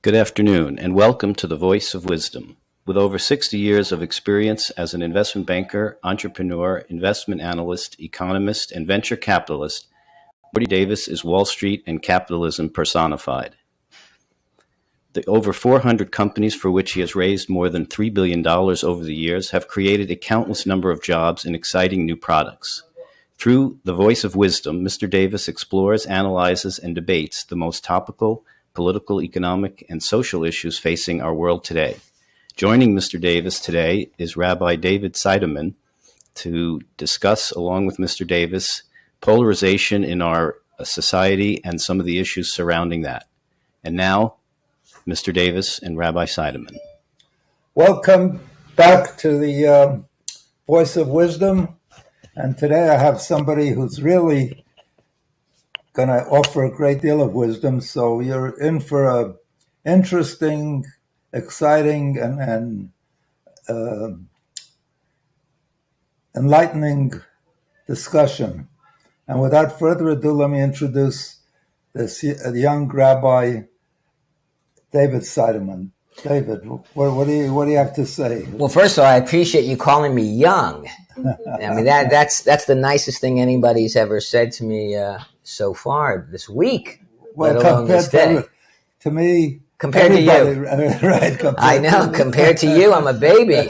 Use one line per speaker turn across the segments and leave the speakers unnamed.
Good afternoon, and welcome to the Voice of Wisdom. With over 60 years of experience as an investment banker, entrepreneur, investment analyst, economist, and venture capitalist, Morty Davis is Wall Street and capitalism personified. The over 400 companies for which he has raised more than $3 billion over the years have created a countless number of jobs and exciting new products. Through the Voice of Wisdom, Mr. Davis explores, analyzes, and debates the most topical political, economic, and social issues facing our world today. Joining Mr. Davis today is Rabbi David Seidemann to discuss, along with Mr. Davis, polarization in our society and some of the issues surrounding that. And now, Mr. Davis and Rabbi Seidemann.
Welcome back to the Voice of Wisdom. And today I have somebody who's really going to offer a great deal of wisdom. So you're in for a interesting, exciting, and enlightening discussion. And without further ado, let me introduce this young Rabbi David Seidemann. David, what do you have to say?
Well, first of all, I appreciate you calling me young. I mean, that's the nicest thing anybody's ever said to me so far this week.
Well, compared to me,
compared to you,
right?
I know. Compared to you, I'm a baby.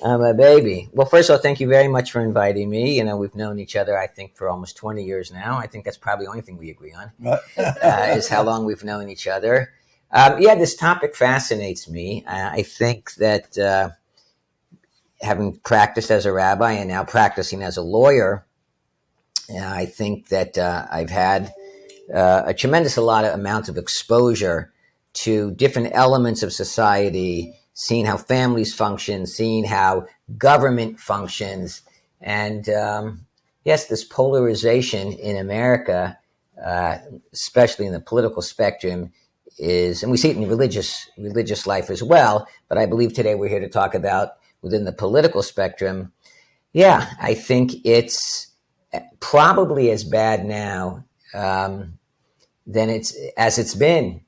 I'm a baby. Well, first of all, thank you very much for inviting me. You know, we've known each other, I think, for almost 20 years now. I think that's probably the only thing we agree on is how long we've known each other. This topic fascinates me. I think that having practiced as a rabbi and now practicing as a lawyer, I think that I've had a tremendous amount of exposure to different elements of society, seeing how families function, seeing how government functions. And yes, this polarization in America, especially in the political spectrum, and we see it in religious life as well, but I believe today we're here to talk about within the political spectrum. Yeah, I think it's probably as bad now than it's been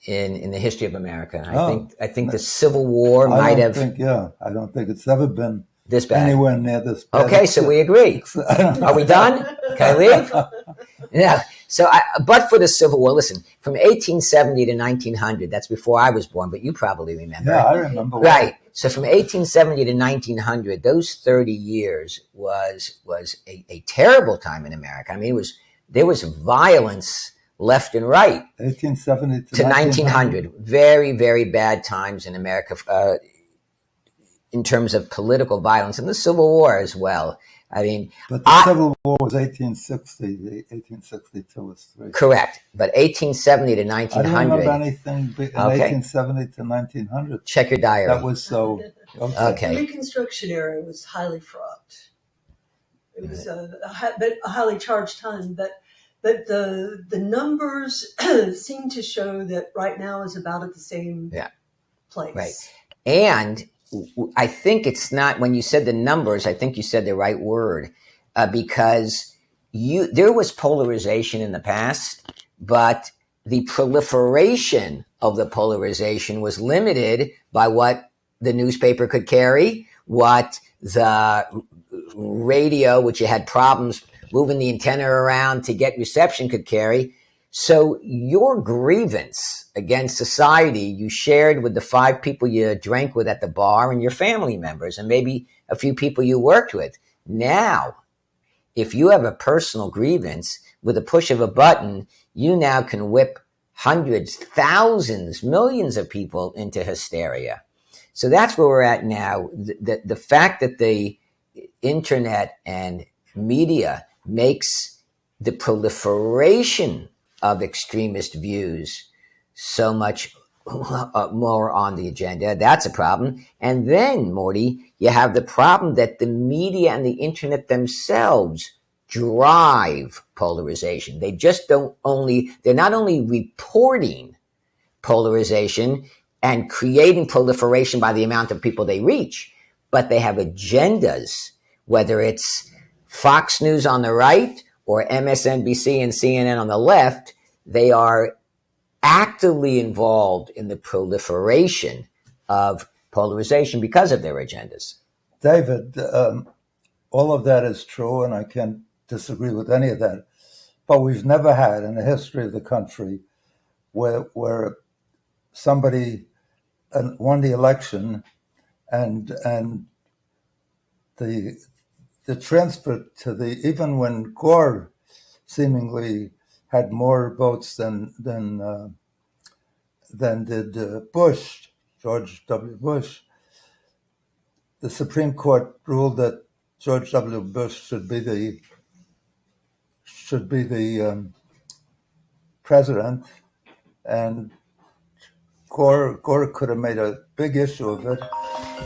in the history of America. I think the Civil War I
don't think it's ever been
this bad.
Anywhere near this bad.
Okay, so we agree. Are we done? Can I leave? Yeah. So, but for the Civil War, listen, from 1870 to 1900, that's before I was born, but you probably remember.
Yeah, I remember.
Right. So from 1870 to 1900, those 30 years was a terrible time in America. I mean, there was violence left and right.
1870
to 1900. Very, very bad times in America in terms of political violence, and the Civil War as well. I mean,
but the Civil War was 1860. 1862 was 3.
Correct, but 1870 to 1900.
I don't remember anything in 1870 to 1900.
Check your diary.
That was so.
Okay.
The Reconstruction era was highly fraught. It was a highly charged time, but the numbers seem to show that right now is about at the same place.
Right, and I think it's not, when you said the numbers, I think you said the right word, because there was polarization in the past, but the proliferation of the polarization was limited by what the newspaper could carry, what the radio, which you had problems moving the antenna around to get reception, could carry. So your grievance against society, you shared with the 5 people you drank with at the bar and your family members and maybe a few people you worked with. Now, if you have a personal grievance, with a push of a button, you now can whip hundreds, thousands, millions of people into hysteria. So that's where we're at now. The fact that the internet and media makes the proliferation of extremist views so much more on the agenda. That's a problem. And then, Morty, you have the problem that the media and the internet themselves drive polarization. They just they're not only reporting polarization and creating proliferation by the amount of people they reach, but they have agendas, whether it's Fox News on the right or MSNBC and CNN on the left. They are actively involved in the proliferation of polarization because of their agendas.
David, all of that is true, and I can't disagree with any of that. But we've never had in the history of the country where somebody won the election and the transfer to even when Gore seemingly had more votes than did George W. Bush, the Supreme Court ruled that George W. Bush should be the president, and Gore could have made a big issue of it,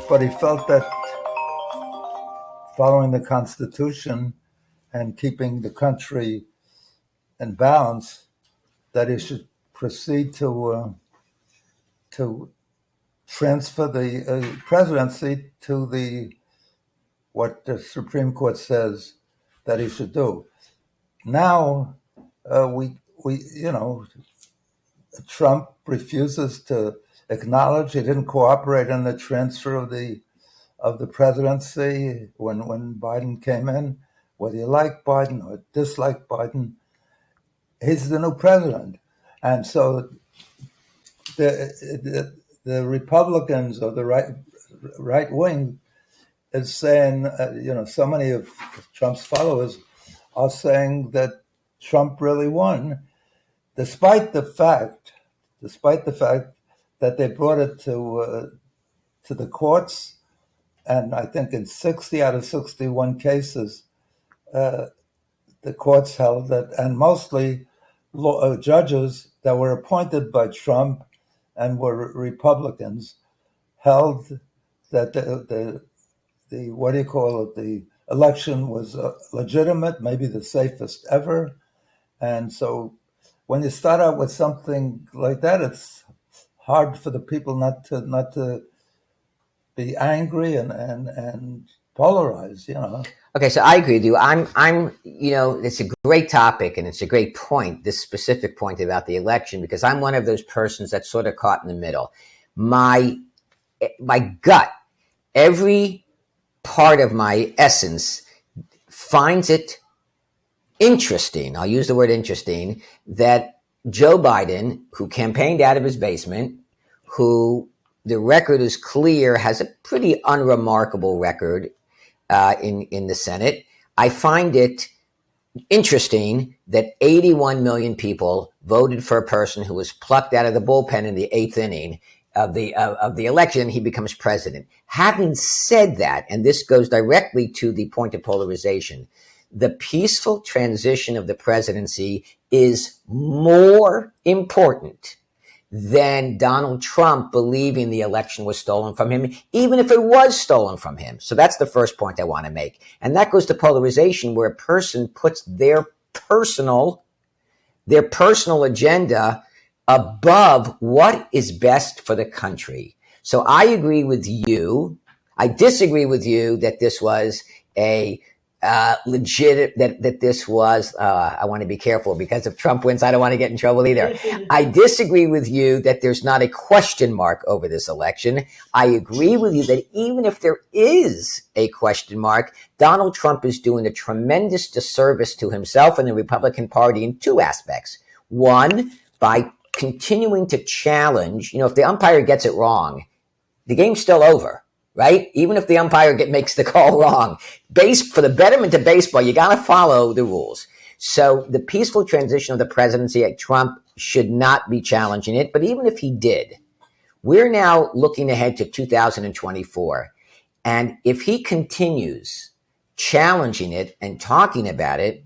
but he felt that following the Constitution and keeping the country in balance, that he should proceed to transfer the presidency to what the Supreme Court says that he should do. Now, Trump refuses to acknowledge he didn't cooperate in the transfer of the presidency when Biden came in. Whether you like Biden or dislike Biden, he's the new president, and so the Republicans or the right wing is saying, so many of Trump's followers are saying that Trump really won, despite the fact that they brought it to the courts, and I think in 60 out of 61 cases, the courts held that, and mostly judges that were appointed by Trump and were Republicans, held that the election was legitimate, maybe the safest ever. And so when you start out with something like that, it's hard for the people not to be angry and polarized,
Okay, so I agree with you. I'm it's a great topic and it's a great point, this specific point about the election, because I'm one of those persons that's sort of caught in the middle. My gut, every part of my essence finds it interesting. I'll use the word interesting, that Joe Biden, who campaigned out of his basement, who the record is clear, has a pretty unremarkable record in the Senate. I find it interesting that 81 million people voted for a person who was plucked out of the bullpen in the 8th inning of the election. He becomes president. Having said that, and this goes directly to the point of polarization, the peaceful transition of the presidency is more important than Donald Trump believing the election was stolen from him, even if it was stolen from him. So that's the first point I want to make. And that goes to polarization, where a person puts their personal agenda above what is best for the country. So I agree with you. I disagree with you that this was a legit, that this was, I want to be careful because if Trump wins, I don't want to get in trouble either. I disagree with you that there's not a question mark over this election. I agree with you that even if there is a question mark, Donald Trump is doing a tremendous disservice to himself and the Republican Party in two aspects. One, by continuing to challenge, if the umpire gets it wrong, the game's still over. Right? Even if the umpire makes the call wrong, for the betterment of baseball, you got to follow the rules. So the peaceful transition of the presidency, Trump should not be challenging it. But even if he did, we're now looking ahead to 2024. And if he continues challenging it and talking about it,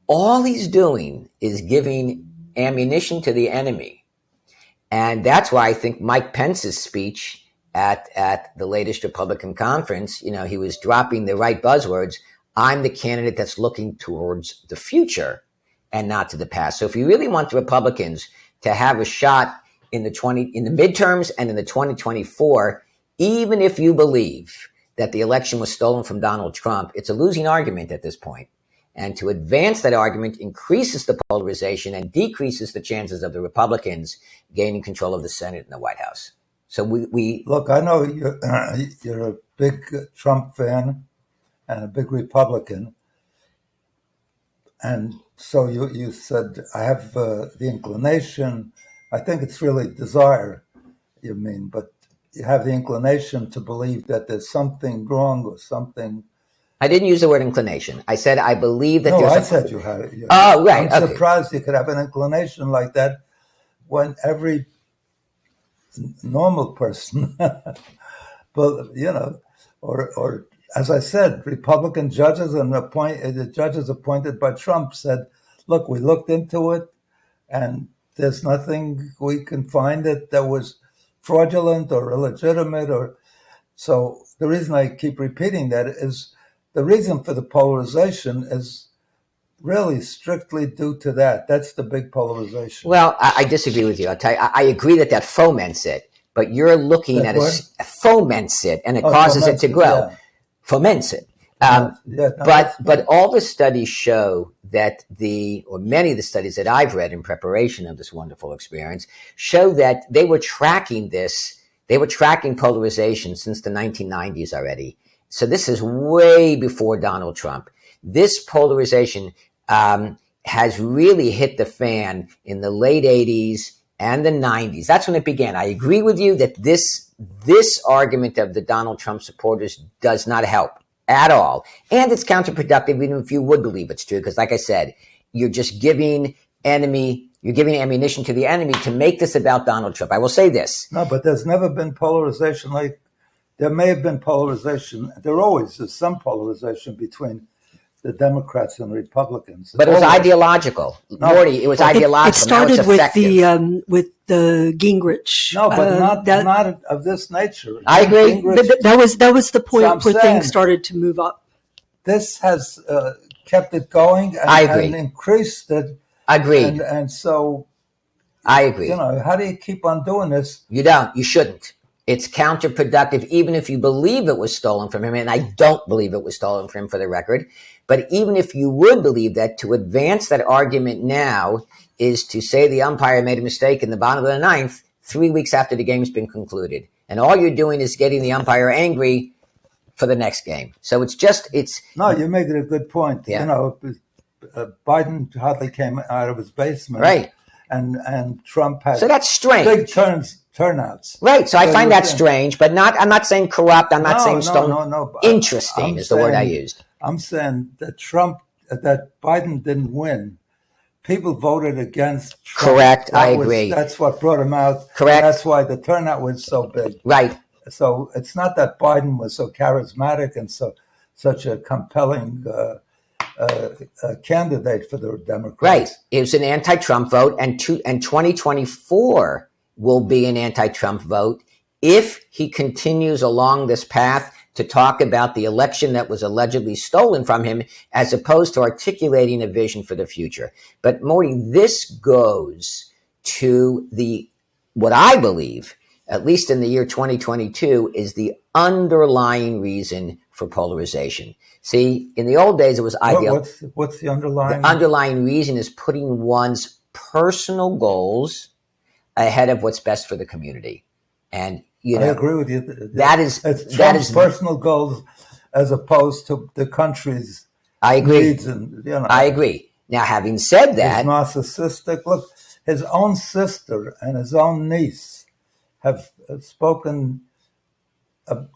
all he's doing is giving ammunition to the enemy. And that's why I think Mike Pence's speech at the latest Republican conference, he was dropping the right buzzwords. I'm the candidate that's looking towards the future and not to the past. So if you really want the Republicans to have a shot in the midterms and in the 2024, even if you believe that the election was stolen from Donald Trump, it's a losing argument at this point. And to advance that argument increases the polarization and decreases the chances of the Republicans gaining control of the Senate and the White House. So we
look, I know you're a big Trump fan and a big Republican. And so you said, I have the inclination, I think it's really desire, you mean, but you have the inclination to believe that there's something wrong or something.
I didn't use the word inclination. I said I believe that
I said you had it.
Oh, right.
I'm surprised you could have an inclination like that when every normal person, but or as I said, Republican judges and the judges appointed by Trump said, look, we looked into it and there's nothing we can find that was fraudulent or illegitimate. So the reason I keep repeating that is the reason for the polarization is really strictly due to that. That's the big polarization.
Well, I disagree with you. I'll tell you, I agree that foments it, but you're looking at foments it and it causes it to grow. Yeah. Foments it. But all the studies show that many of the studies that I've read in preparation of this wonderful experience show that they were tracking this. They were tracking polarization since the 1990s already. So this is way before Donald Trump. This polarization has really hit the fan in the late 80s and the 90s. That's when it began. I agree with you that this argument of the Donald Trump supporters does not help at all. And it's counterproductive even if you would believe it's true. Because like I said, you're just giving ammunition to the enemy to make this about Donald Trump. I will say this.
No, but there's never been polarization like there may have been polarization. There always is some polarization between the Democrats and Republicans.
But it was ideological. Morty, it was ideological.
It started with the Gingrich.
No, but not of this nature.
I agree.
That was the point where things started to move up.
This has kept it going and increased it.
Agreed.
And so
I agree.
How do you keep on doing this?
You don't. You shouldn't. It's counterproductive, even if you believe it was stolen from him. And I don't believe it was stolen from him, for the record. But even if you would believe that, to advance that argument now is to say the umpire made a mistake in the bottom of the ninth 3 weeks after the game's been concluded. And all you're doing is getting the umpire angry for the next game. So No,
you're making a good point.
Yeah.
Biden hardly came out of his basement.
Right.
And Trump had
so that's strange.
Big turnouts.
Right. So I find that strange, but I'm not saying corrupt. I'm not saying stolen.
No.
Interesting is the word I used.
I'm saying that Biden didn't win. People voted against Trump.
Correct. I agree.
That's what brought him out.
Correct.
That's why the turnout was so big.
Right.
So it's not that Biden was so charismatic and such a compelling candidate for the Democrats.
Right. It was an anti-Trump vote, and 2024 will be an anti-Trump vote if he continues along this path to talk about the election that was allegedly stolen from him, as opposed to articulating a vision for the future. But Morty, this goes to what I believe, at least in the year 2022, is the underlying reason for polarization. See, in the old days, it was ideological.
What's the underlying?
The underlying reason is putting one's personal goals ahead of what's best for the community. And, I
agree with you.
It's
Trump's personal goals as opposed to the country's needs. And,
I agree. Now, having said that,
he's narcissistic. Look, his own sister and his own niece have spoken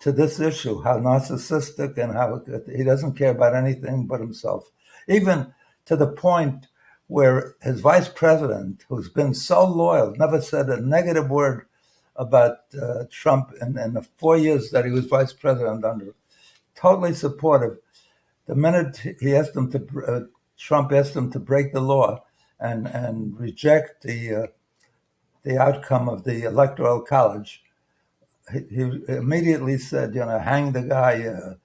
to this issue, how narcissistic and how he doesn't care about anything but himself. Even to the point where his vice president, who's been so loyal, never said a negative word about Trump in the 4 years that he was vice president under, totally supportive. The minute Trump asked him to break the law and reject the outcome of the Electoral College, he immediately said, hang the guy.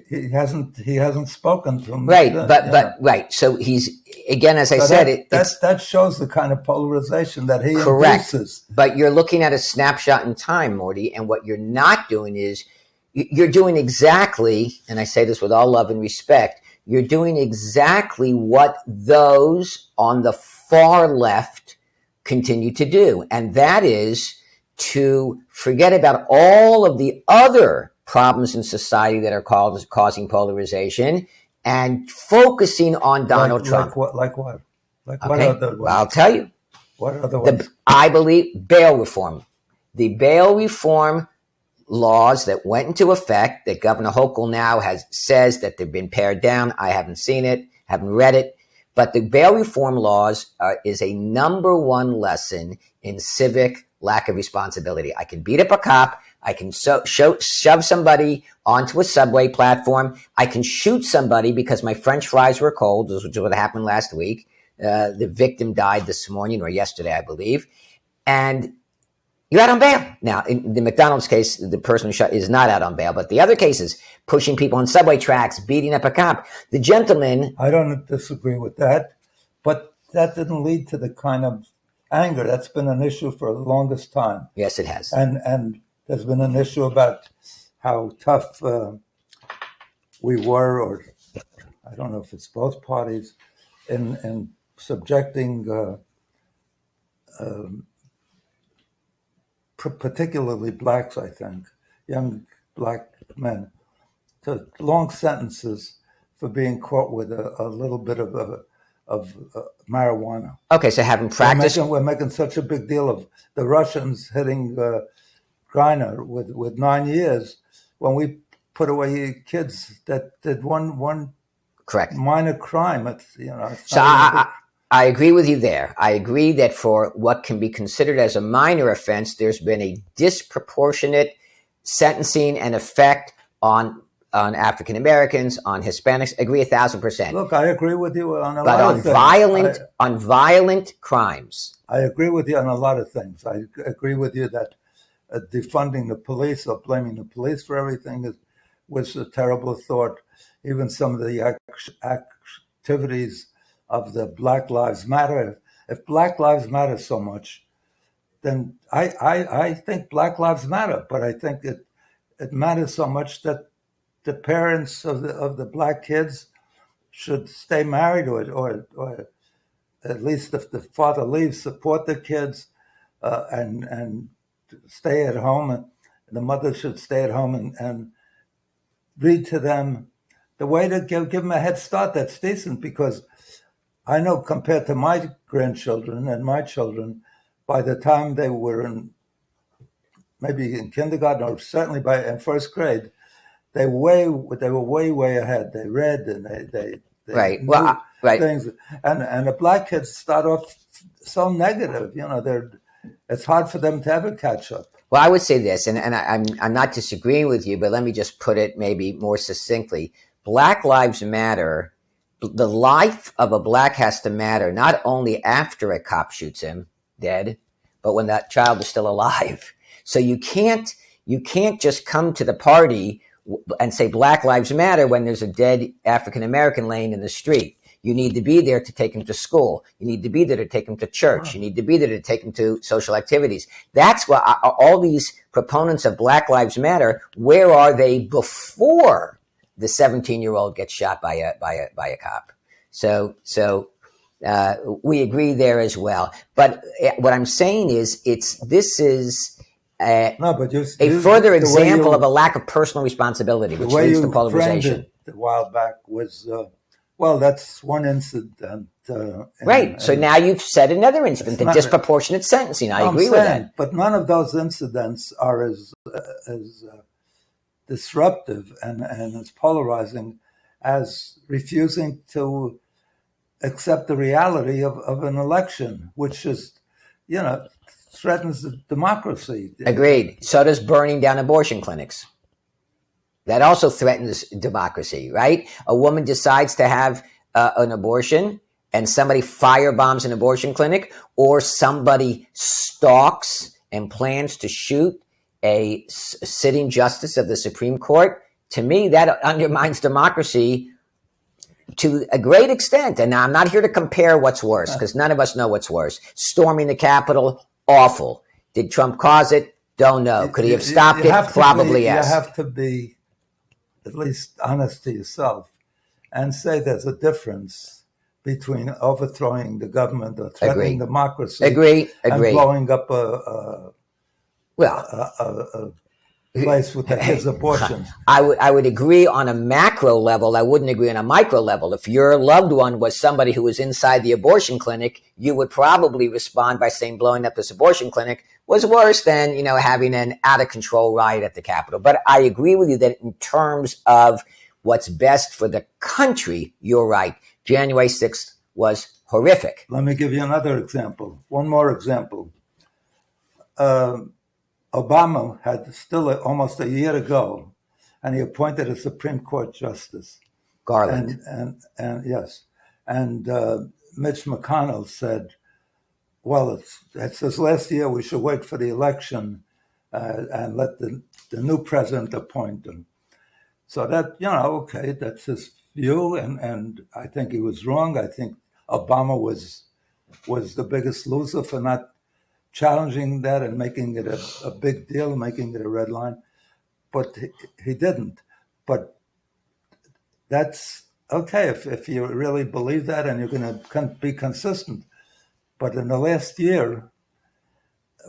He hasn't spoken to him.
Right, but right. So he's, again, as I said,
that shows the kind of polarization that he
correct.
Induces.
But you're looking at a snapshot in time, Morty, and what you're not doing is you're doing exactly, and I say this with all love and respect, you're doing exactly what those on the far left continue to do. And that is to forget about all of the other problems in society that are causing polarization and focusing on Donald Trump.
Like what? Like
okay.
What other ones?
Well, I'll tell you.
What other ones?
I believe bail reform. The bail reform laws that went into effect that Governor Hochul now says that they've been pared down. I haven't seen it, haven't read it. But the bail reform laws is a number one lesson in civic lack of responsibility. I can beat up a cop. I can shove somebody onto a subway platform. I can shoot somebody because my French fries were cold, which is what happened last week. The victim died this morning or yesterday, I believe. And you're out on bail. Now, in the McDonald's case, the person who shot is not out on bail. But the other cases, pushing people on subway tracks, beating up a cop, the gentleman...
I don't disagree with that. But that didn't lead to the kind of anger. That's been an issue for the longest time.
Yes, it has.
And there's been an issue about how tough we were, or I don't know if it's both parties, in subjecting particularly blacks, I think, young black men, to long sentences for being caught with a little bit of marijuana.
Okay, so having practiced...
We're making such a big deal of the Russians hitting Griner with 9 years when we put away kids that did one
correct
minor crime.
So I agree with you there. I agree that for what can be considered as a minor offense, there's been a disproportionate sentencing and effect on African Americans, on Hispanics. I agree 1,000%.
Look, I agree with you on a
lot of things. But on violent crimes,
I agree with you on a lot of things. I agree with you that defunding the police or blaming the police for everything was a terrible thought. Even some of the activities of the Black Lives Matter. If Black Lives Matter so much, then I think Black Lives Matter. But I think it matters so much that the parents of the black kids should stay married, or at least if the father leaves, support the kids and stay at home, and the mother should stay at home and read to them. The way to give them a head start that's decent, because I know compared to my grandchildren and my children, by the time they were maybe in kindergarten or certainly in first grade, they were way ahead. They read and they
right.
Knew things. And the black kids start off so negative. It's hard for them to ever catch up.
Well, I would say this, and I'm not disagreeing with you, but let me just put it maybe more succinctly. Black Lives Matter. The life of a black has to matter, not only after a cop shoots him dead, but when that child is still alive. So you can't just come to the party and say Black Lives Matter when there's a dead African American laying in the street. You need to be there to take him to school. You need to be there to take him to church. You need to be there to take him to social activities. That's why all these proponents of Black Lives Matter, where are they before the 17-year-old gets shot by a cop? So we agree there as well. But what I'm saying is, this is a further example of a lack of personal responsibility, which leads to polarization.
A while back was, that's one incident.
Right. So now you've said another incident, the disproportionate sentencing. I agree with that.
But none of those incidents are as disruptive and as polarizing as refusing to accept the reality of an election, which is, threatens democracy.
Agreed. So does burning down abortion clinics. That also threatens democracy, right? A woman decides to have an abortion and somebody firebombs an abortion clinic, or somebody stalks and plans to shoot a sitting justice of the Supreme Court. To me, that undermines democracy to a great extent. And now I'm not here to compare what's worse, because none of us know what's worse. Storming the Capitol, awful. Did Trump cause it? Don't know. Could he have stopped it? Probably yes.
You have to be at least honest to yourself. and say there's a difference between overthrowing the government or threatening democracy and blowing up a place that gives abortions.
I would agree on a macro level. I wouldn't agree on a micro level. If your loved one was somebody who was inside the abortion clinic, you would probably respond by saying blowing up this abortion clinic was worse than, having an out of control riot at the Capitol. But I agree with you that in terms of what's best for the country, you're right. January 6th was horrific.
Let me give you another example. One more example. Obama had still almost a year to go, and he appointed a Supreme Court justice.
Garland.
And yes. And Mitch McConnell said, well, it's his last year, we should wait for the election and let the new president appoint him. So that, okay, that's his view, and I think he was wrong. I think Obama was the biggest loser for not challenging that and making it a big deal, making it a red line. But he didn't. But that's okay if you really believe that and you're going to be consistent. But in the last year,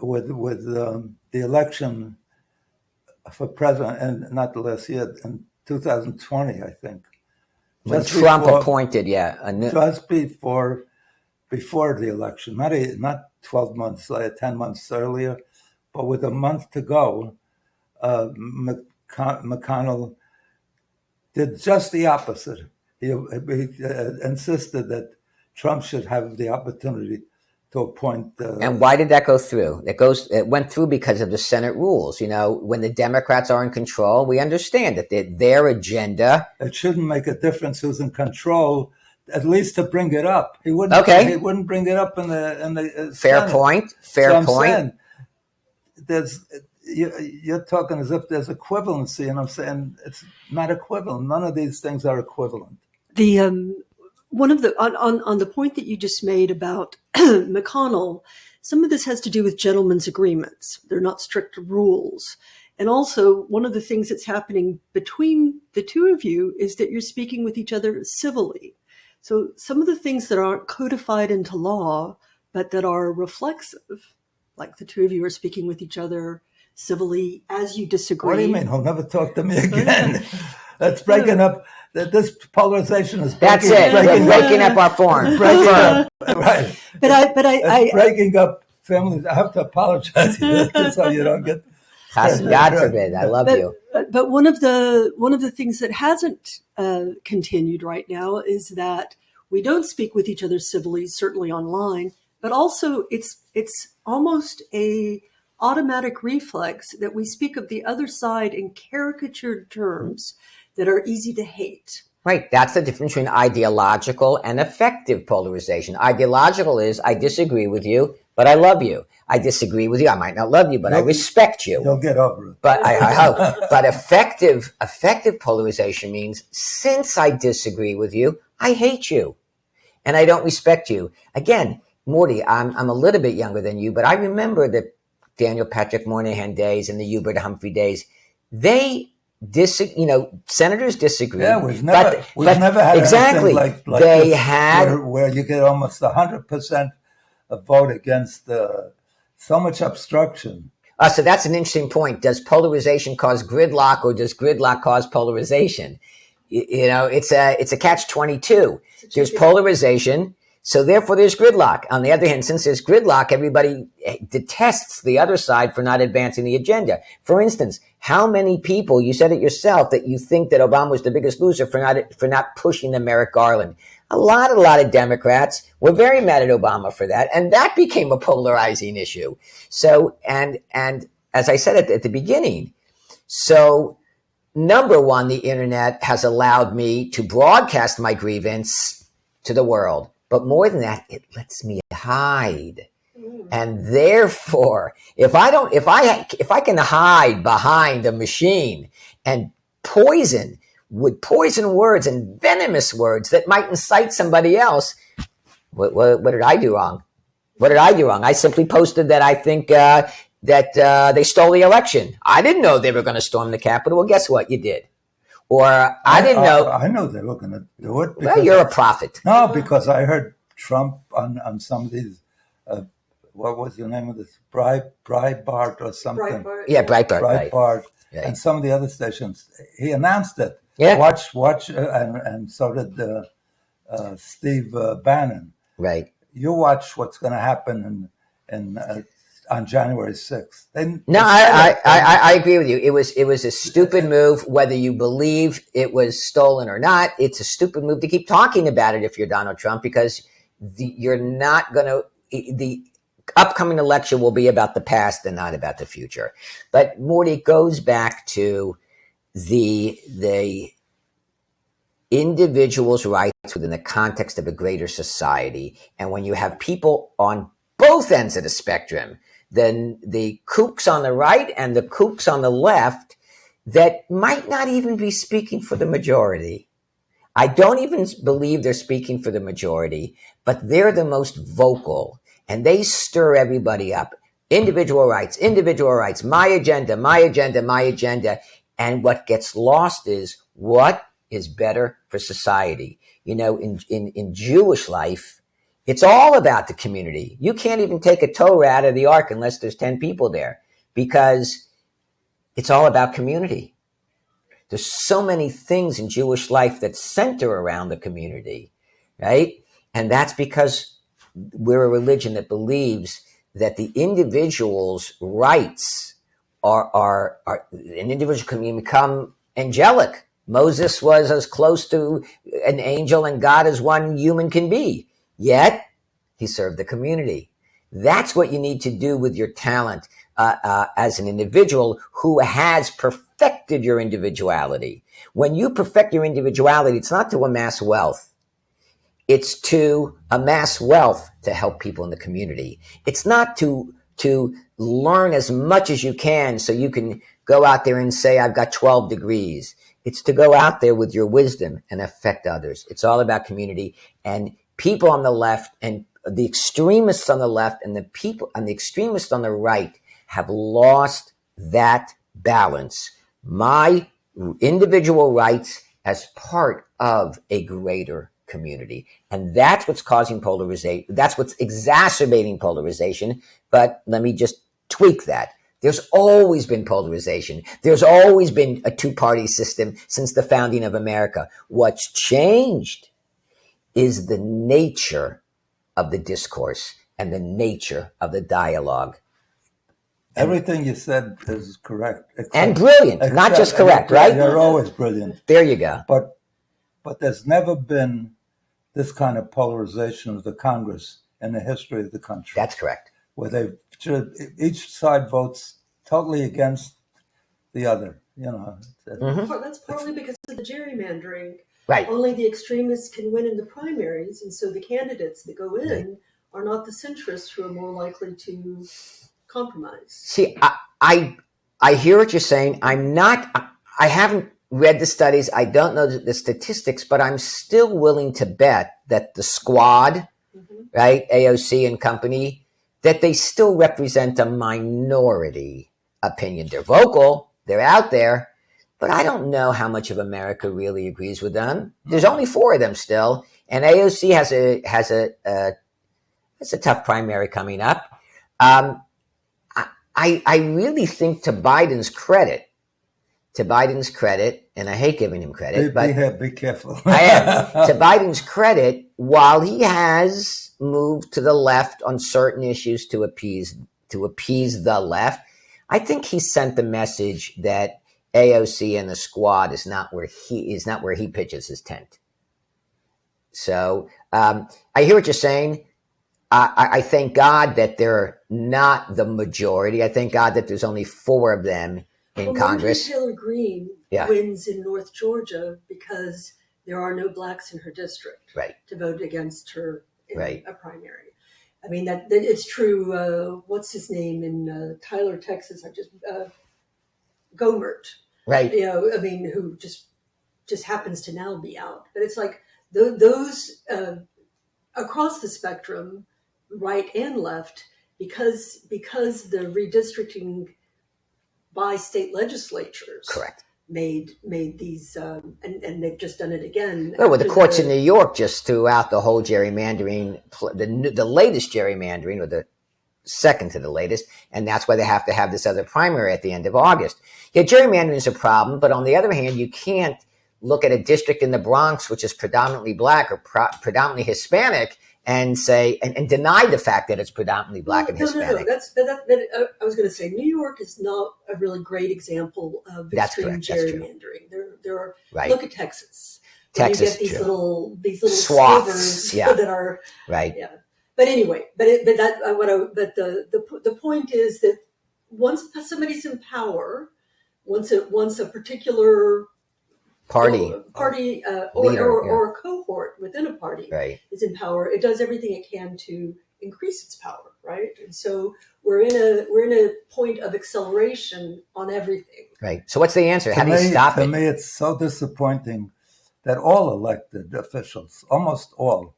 with the election for president, and not the last year, in 2020, I think.
When Trump appointed,
just before the election, not 12 months later, 10 months earlier, but with a month to go, McConnell did just the opposite. He insisted that Trump should have the opportunity to appoint.
And why did that go through? It went through because of the Senate rules. When the Democrats are in control, we understand that their agenda.
It shouldn't make a difference who's in control, at least to bring it up. He wouldn't.
Okay.
He wouldn't bring it up in the
Fair
Senate.
Point. Fair point.
You're talking as if there's equivalency, and I'm saying it's not equivalent. None of these things are equivalent.
One of the on the point that you just made about McConnell, some of this has to do with gentlemen's agreements. They're not strict rules. And also, one of the things that's happening between the two of you is that you're speaking with each other civilly. So some of the things that aren't codified into law, but that are reflexive, like the two of you are speaking with each other civilly as you disagree.
What do you mean? He'll never talk to me again. That's breaking up. This polarization is breaking.
That's it. We're breaking up our form.
Right.
But
breaking up families. I have to apologize so you don't get.
God forbid. I love you.
But one of the things that hasn't continued right now is that we don't speak with each other civilly, certainly online, but also it's almost a automatic reflex that we speak of the other side in caricatured terms that are easy to hate.
Right. That's the difference between ideological and effective polarization. Ideological is I disagree with you, but I love you. I disagree with you. I might not love you, but I respect you.
You'll get over it.
But I hope. But effective polarization means since I disagree with you, I hate you and I don't respect you. Again, Morty, I'm a little bit younger than you, but I remember the Daniel Patrick Moynihan days and the Hubert Humphrey days. Senators disagree.
Yeah, we've never had
exactly
like
they
this,
had
where you get almost 100% a vote against so much obstruction.
So that's an interesting point. Does polarization cause gridlock, or does gridlock cause polarization? It's a catch-22. There's polarization, so therefore there's gridlock. On the other hand, since there's gridlock, everybody detests the other side for not advancing the agenda. For instance, how many people, you said it yourself, that you think that Obama was the biggest loser for not pushing the Merrick Garland? A lot of Democrats were very mad at Obama for that, and that became a polarizing issue. So, and as I said at the beginning, so number one, the internet has allowed me to broadcast my grievance to the world. But more than that, it lets me hide. And therefore, if I can hide behind a machine and poison words and venomous words that might incite somebody else, what did I do wrong? What did I do wrong? I simply posted that I think that they stole the election. I didn't know they were going to storm the Capitol. Well, guess what? You did. Or I didn't know.
I know they were going to do it.
Well, you're a prophet.
No, because I heard Trump on some of these, what was the name of this? Breitbart or something.
Breitbart.
Yeah, Breitbart.
Breitbart.
Right.
And some of the other stations. He announced it.
Yeah.
Watch, and so did Steve Bannon.
Right.
You watch what's going to happen on January 6th.
No, I agree with you. It was a stupid move, whether you believe it was stolen or not. It's a stupid move to keep talking about it if you're Donald Trump, because you're not going to. The upcoming election will be about the past and not about the future. But Morty, goes back to the individual's rights within the context of a greater society, and when you have people on both ends of the spectrum, then the kooks on the right and the kooks on the left that might not even be speaking for the majority. I don't even believe they're speaking for the majority, but they're the most vocal, and they stir everybody up. Individual rights, my agenda, my agenda, my agenda. And what gets lost is what is better for society. You know, in Jewish life, it's all about the community. You can't even take a Torah out of the ark unless there's 10 people there, because it's all about community. There's so many things in Jewish life that center around the community, right? And that's because we're a religion that believes that the individual's rights are an individual can become angelic. Moses was as close to an angel and God as one human can be. Yet, he served the community. That's what you need to do with your talent as an individual who has perfected your individuality. When you perfect your individuality, it's not to amass wealth. It's to amass wealth to help people in the community. It's not to learn as much as you can so you can go out there and say, I've got 12 degrees. It's to go out there with your wisdom and affect others. It's all about community. And people on the left and the extremists on the left and the people and the extremists on the right have lost that balance. My individual rights as part of a greater community. And that's what's causing polarization. That's what's exacerbating polarization. But let me just tweak that. There's always been polarization. There's always been a two-party system since the founding of America. What's changed is the nature of the discourse and the nature of the dialogue.
Everything you said is correct.
And brilliant, not just correct, right?
They're always brilliant.
There you go.
But there's never been this kind of polarization of the Congress in the history of the country.
That's correct.
Where each side votes totally against the other. You know,
That's partly because of the gerrymandering.
Right.
Only the extremists can win in the primaries, and so the candidates that go in are not the centrists who are more likely to compromise.
See, I hear what you're saying. I haven't read the studies. I don't know the statistics, but I'm still willing to bet that the squad, right, AOC and company, that they still represent a minority opinion. They're vocal, they're out there, but I don't know how much of America really agrees with them. There's only 4 of them still, and AOC has a tough primary coming up. I really think to Biden's credit, and I hate giving him credit, but
be careful.
I am. To Biden's credit, while he has moved to the left on certain issues to appease the left, I think he sent the message that AOC and the squad is not where he pitches his tent. So I hear what you're saying. I thank God that they're not the majority. I thank God that there's only 4 of them in Congress.
Taylor Greene wins in North Georgia because there are no blacks in her district to vote against her in a primary. I mean, that it's true. What's his name in Tyler, Texas? Gomert.
Right.
You know, I mean, who just happens to now be out. But it's like those across the spectrum, right and left, because the redistricting by state legislatures.
Correct.
made these, and they've just done it again.
Well, the courts in New York just threw out the whole gerrymandering, the latest gerrymandering, or the second to the latest, and that's why they have to have this other primary at the end of August. Yeah, gerrymandering is a problem, but on the other hand, you can't look at a district in the Bronx, which is predominantly black or predominantly Hispanic, and say and deny the fact that it's predominantly black and Hispanic.
No. I was going to say New York is not a really great example of extreme gerrymandering. There are look at Texas.
Texas,
you get these little
swaths,
that are
right.
Yeah. But anyway, the point is that once somebody's in power, once a particular
party
or a cohort within a party is in power, it does everything it can to increase its power, right? And so we're in a point of acceleration on everything.
Right. So what's the answer? How do you stop it?
To me, it's so disappointing that all elected officials, almost all,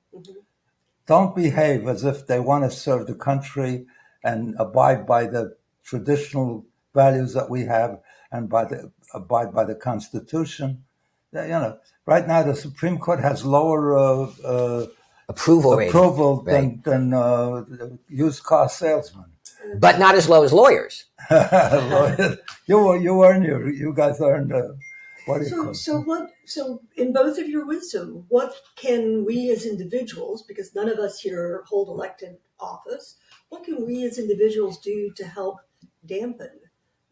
don't behave as if they want to serve the country and abide by the traditional values that we have and abide by the Constitution. Right now the Supreme Court has lower approval than used car salesmen,
but not as low as lawyers.
You guys earned.
So in both of your wisdom, what can we as individuals, because none of us here hold elected office, what can we as individuals do to help dampen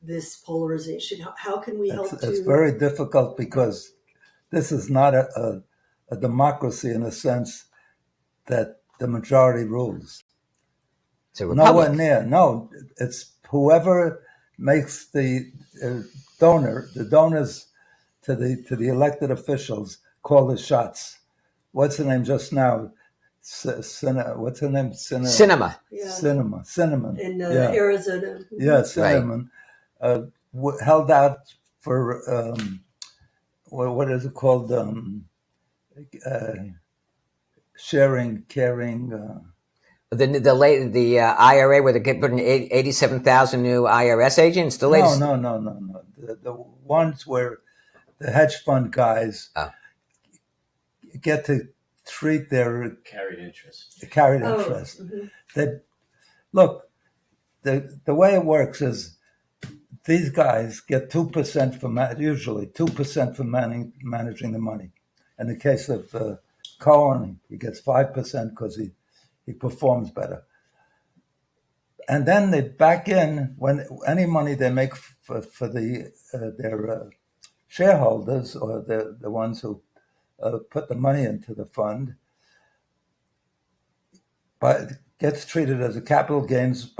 this polarization? How can we help?
It's very difficult because this is not a democracy in the sense that the majority rules.
It's a republic.
Nowhere near. No, it's whoever makes the donors to the elected officials call the shots. What's her name just now? What's her name?
Sinema.
Seidemann.
In Arizona.
Yeah, Seidemann. Held out for what is it called? Sharing, caring.
The IRA where they put in 87,000 new IRS agents. The latest.
No. The ones where the hedge fund guys get to treat their
carried interest.
Mm-hmm. The way it works is these guys get 2% usually 2% for managing the money. In the case of Cohen, he gets 5% because he performs better. And then they back in when any money they make for their shareholders or the ones who put the money into the fund, but gets treated as a capital gains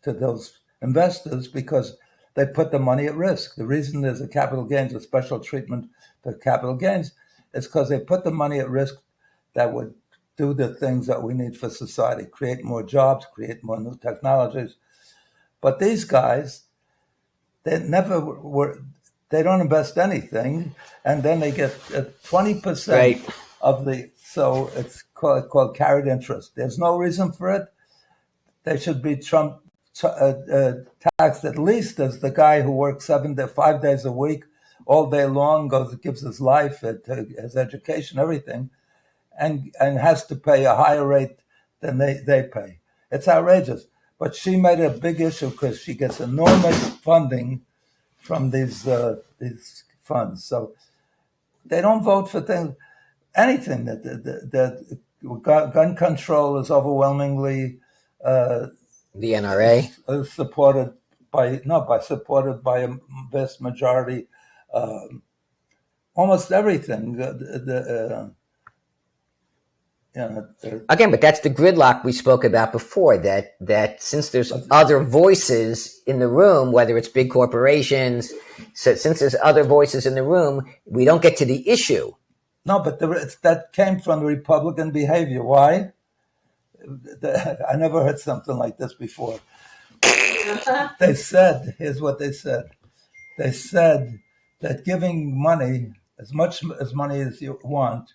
to those investors because they put the money at risk. The reason there's a capital gains, a special treatment for capital gains, is because they put the money at risk that would do the things that we need for society, create more jobs, create more new technologies. But these guys, they don't invest anything, and then they get 20% of so it's called carried interest. There's no reason for it. They should be taxed at least as the guy who works 5 days a week, all day long, gives his life, his education, everything, and has to pay a higher rate than they pay. It's outrageous. But she made a big issue because she gets enormous funding from these funds. So they don't vote for anything that gun control is overwhelmingly
the NRA
supported by a vast majority. Almost everything.
Again, but that's the gridlock we spoke about before, that since there's other voices in the room, whether it's big corporations, so since there's other voices in the room, we don't get to the issue.
No, but that came from the Republican behavior. Why? I never heard something like this before. They said, here's what they said. They said that giving money, as much money as you want,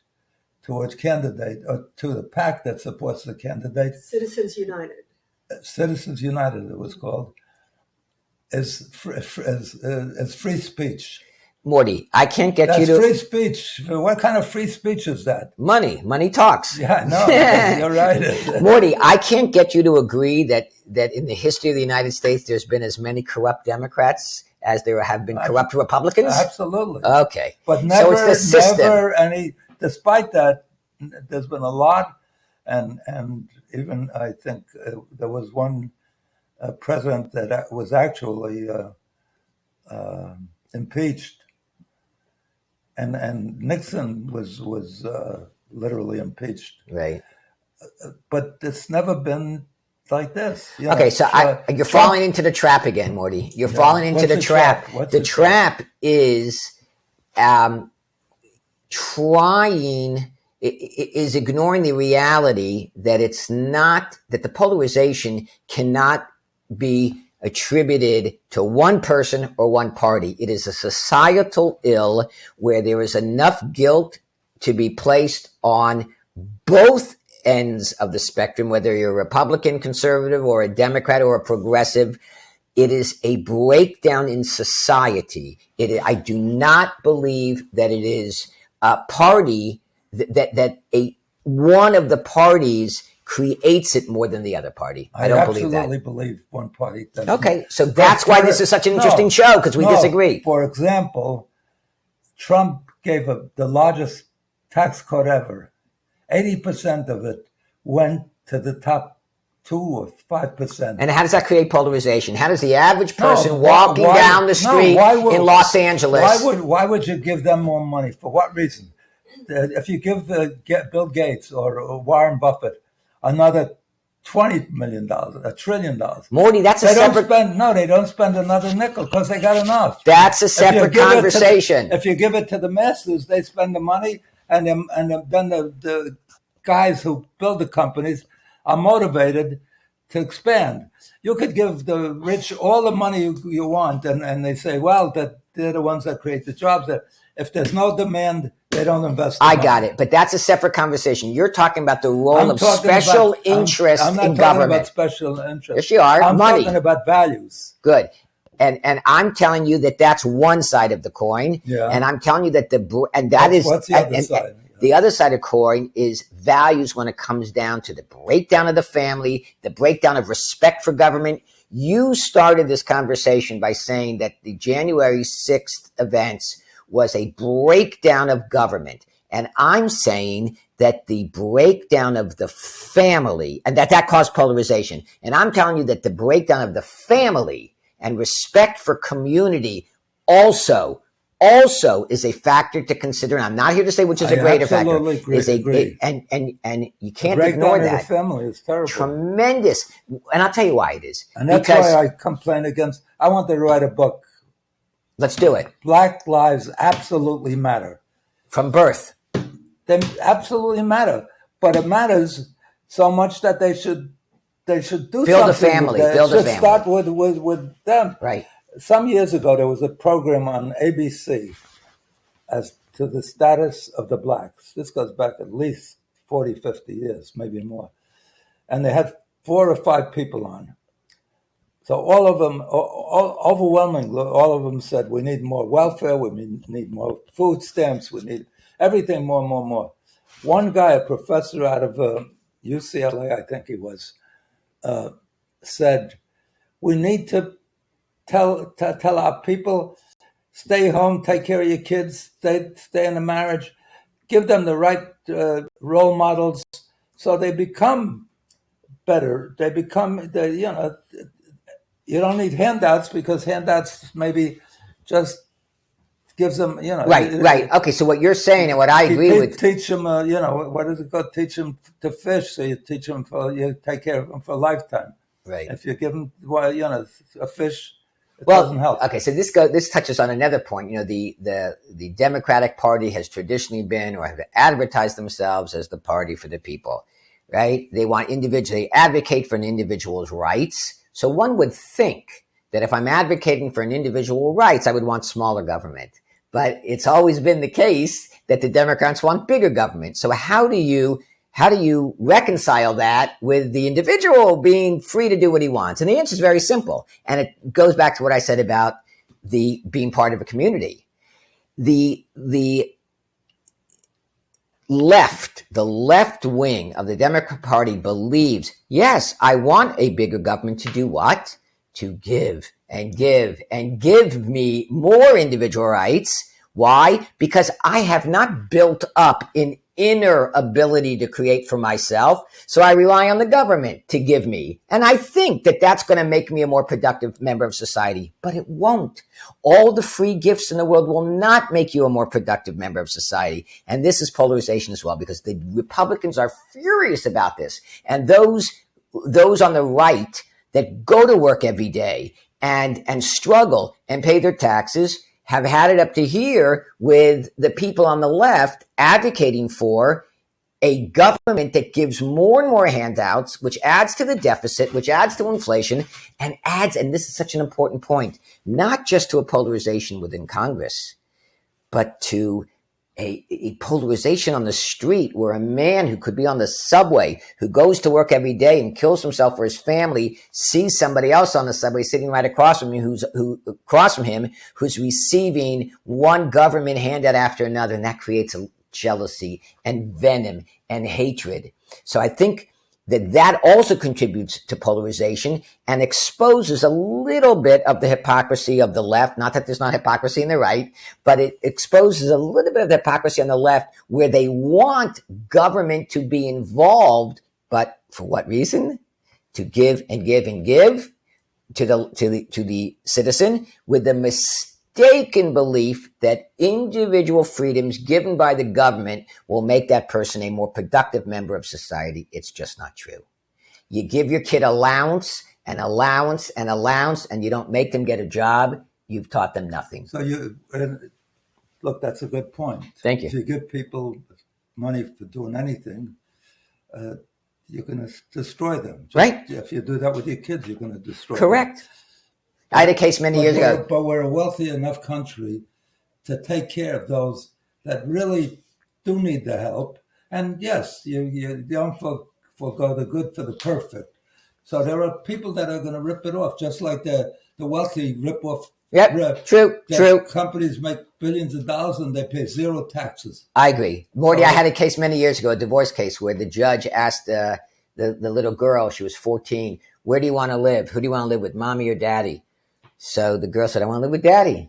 to a candidate or to the PAC that supports the candidate.
Citizens United, it
was called, is free speech.
Morty, I can't get you
That's
to
free speech. What kind of free speech is that?
money talks.
Yeah, no, you're right.
Morty, I can't get you to agree that in the history of the United States, there's been as many corrupt Democrats as there have been corrupt Republicans?
Absolutely.
Okay.
But never,
so it's the system.
never any, despite that, there's been a lot. And even I think there was one president that was actually impeached. And Nixon was literally impeached.
Right.
But it's never been like this. You know,
okay, so you're falling into the trap again, Morty. You're falling into the trap. The trap is is ignoring the reality that it's not, that the polarization cannot be attributed to one person or one party. It is a societal ill where there is enough guilt to be placed on both ends of the spectrum, whether you're a Republican, conservative, or a Democrat or a progressive. It is a breakdown in society. I do not believe that it is a party that one of the parties creates it more than the other party. I don't believe that. I
absolutely believe one party does.
Okay, so that's why this is such an interesting show, because we disagree.
For example, Trump gave the largest tax cut ever. 80% of it went to the top 2 or 5%.
And how does that create polarization? How does the average person walking down the street in Los Angeles?
Why would you give them more money? For what reason? If you give Bill Gates or Warren Buffett another $20 million, $1 trillion.
Morty, that's
they don't spend another nickel because they got enough.
That's a separate conversation.
If you give it to the masses, they spend the money, and then the guys who build the companies are motivated to expand. You could give the rich all the money you want, and they say, well, that they're the ones that create the jobs. That if there's no demand, they don't invest. I
got it, but that's a separate conversation. You're talking about the role of special interest in government.
I'm not talking about special interest.
Yes, you are.
I'm
money.
Talking about values.
Good. And I'm telling you that that's one side of the coin.
Yeah.
And I'm telling you that
what's the other side?
The other side of the coin is values when it comes down to the breakdown of the family, the breakdown of respect for government. You started this conversation by saying that the January 6th events was a breakdown of government. And I'm saying that the breakdown of the family, and that caused polarization. And I'm telling you that the breakdown of the family and respect for community also is a factor to consider. And I'm not here to say which is a greater factor.
Agree.
And you can't ignore that.
The family is terrible.
Tremendous. And I'll tell you why it is.
And that's why I complain against. I want to write a book.
Let's do it.
Black lives absolutely matter.
From birth.
They absolutely matter. But it matters so much that they should do something.
Build a family.
Start with them.
Right.
Some years ago, there was a program on ABC as to the status of the blacks. This goes back at least 40, 50 years, maybe more. And they had 4 or 5 people on. So all of them, overwhelmingly, all of them said, we need more welfare, we need more food stamps, we need everything more. One guy, a professor out of UCLA, I think he was, said, we need to tell our people, stay home, take care of your kids, stay in a marriage, give them the right role models so they become better. They become, you don't need handouts because handouts maybe just gives them,
Right. Okay, so what you're saying and what I agree with.
Teach them, what is it called? Teach them to fish. So you teach them you take care of them for a lifetime.
Right.
If you give them, a fish, it doesn't help.
Okay, so this touches on another point. The Democratic Party has traditionally been, or have advertised themselves as the party for the people, right? They advocate for an individual's rights. So one would think that if I'm advocating for an individual's rights, I would want smaller government. But it's always been the case that the Democrats want bigger government. So how do you reconcile that with the individual being free to do what he wants? And the answer is very simple. And it goes back to what I said about the being part of a community. the left wing of the Democrat Party believes, yes, I want a bigger government to do what? To give and give and give me more individual rights. Why? Because I have not built up an inner ability to create for myself. So I rely on the government to give me. And I think that that's going to make me a more productive member of society, but it won't. All the free gifts in the world will not make you a more productive member of society. And this is polarization as well, because the Republicans are furious about this. And those on the right that go to work every day and struggle and pay their taxes have had it up to here with the people on the left advocating for a government that gives more and more handouts, which adds to the deficit, which adds to inflation, and adds, and this is such an important point, not just to a polarization within Congress, but to a polarization on the street where a man who could be on the subway, who goes to work every day and kills himself for his family, sees somebody else on the subway sitting right across from him, who's receiving one government handout after another, and that creates a jealousy and venom and hatred. So I think that also contributes to polarization and exposes a little bit of the hypocrisy of the left. Not that there's not hypocrisy in the right, but it exposes a little bit of the hypocrisy on the left where they want government to be involved, but for what reason? To give and give and give to the citizen, with the mistaken belief that individual freedoms given by the government will make that person a more productive member of society. It's just not true. You give your kid allowance and allowance and allowance, and you don't make them get a job, you've taught them nothing.
So look, that's a good point.
Thank you.
If you give people money for doing anything, you're going to destroy them.
Right.
If you do that with your kids, you're going to destroy
Correct.
them.
I had a case many years ago.
But we're a wealthy enough country to take care of those that really do need the help. And yes, you don't forgo the good for the perfect. So there are people that are going to rip it off, just like the wealthy rip off.
Yep, true.
Companies make billions of dollars and they pay zero taxes.
I agree. Morty, I had a case many years ago, a divorce case, where the judge asked the little girl, she was 14, where do you want to live? Who do you want to live with, mommy or daddy? So the girl said, I want to live with daddy.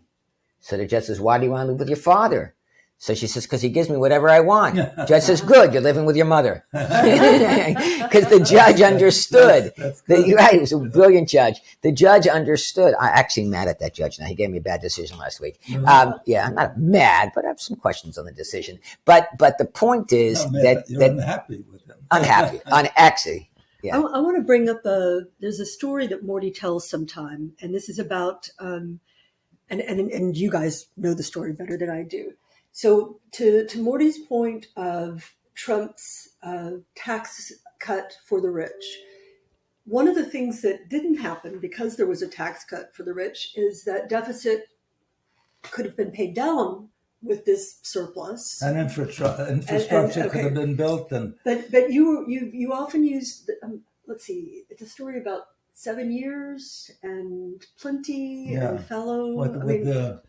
So the judge says, why do you want to live with your father? So she says, because he gives me whatever I want. Judge says, good, you're living with your mother. Because the judge understood. That's right, he was a brilliant judge. The judge understood. I'm actually mad at that judge now. He gave me a bad decision last week. Yeah, I'm not mad, but I have some questions on the decision. But the point is that
you're unhappy with him.
Unhappy. Actually. Yeah.
I want to bring up there's a story that Morty tells sometime, and this is about, and you guys know the story better than I do. So to Morty's point of Trump's tax cut for the rich, one of the things that didn't happen because there was a tax cut for the rich is that deficit could have been paid down with this surplus,
and infrastructure could have been built.
But you often use let's see, it's a story about 7 years and plenty and fellow.